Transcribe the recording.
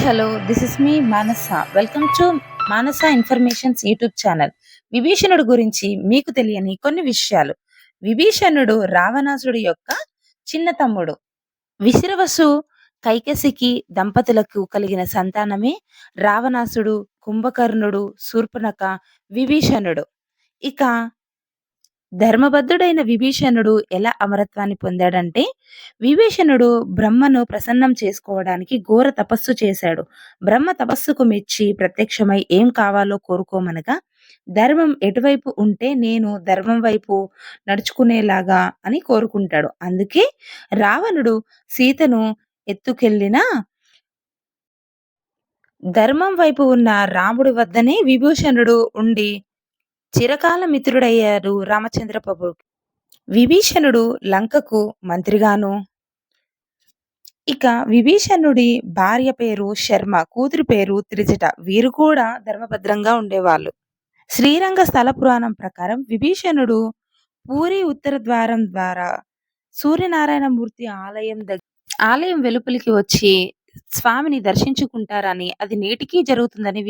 Hello. This is me Manasa. Welcome to Manasa informations YouTube channel. విభీషణుడు గురించి మీకు తెలియని కొన్ని విషయాలు. విభీషణుడు రావణాసుడి యొక్క చిన్న తమ్ముడు. విశ్రవసు, కైకసికి దంపతులకు కలిగిన సంతానమే రావణాసుడు, కుంభకర్ణుడు, శూర్పణఖ, విభీషణుడు. ఇక ధర్మబద్ధుడైన విభీషణుడు ఎలా అమరత్వాన్ని పొందాడంటే, విభీషణుడు బ్రహ్మను ప్రసన్నం చేసుకోవడానికి ఘోర తపస్సు చేశాడు. బ్రహ్మ తపస్సుకు మెచ్చి ప్రత్యక్షమై ఏం కావాలో కోరుకోమనగా, ధర్మం ఎటువైపు ఉంటే నేను ధర్మం వైపు నడుచుకునేలాగా అని కోరుకుంటాడు. అందుకే రావణుడు సీతను ఎత్తుకెళ్ళిన ధర్మం వైపు ఉన్న రాముడి వద్దనే విభీషణుడు ఉండి చిరకాల మిత్రుడయ్యాడు రామచంద్ర ప్రభు. విభీషణుడు లంకకు మంత్రిగాను, ఇక విభీషణుడి భార్య పేరు శర్మ, కూతురి పేరు త్రిజట. వీరు కూడా ధర్మభద్రంగా ఉండేవాళ్ళు. శ్రీరంగ స్థల పురాణం ప్రకారం విభీషణుడు పూరి ఉత్తర ద్వారం ద్వారా సూర్యనారాయణమూర్తి ఆలయం వెలుపలికి వచ్చి స్వామిని దర్శించుకుంటారని, అది నేటికీ జరుగుతుందని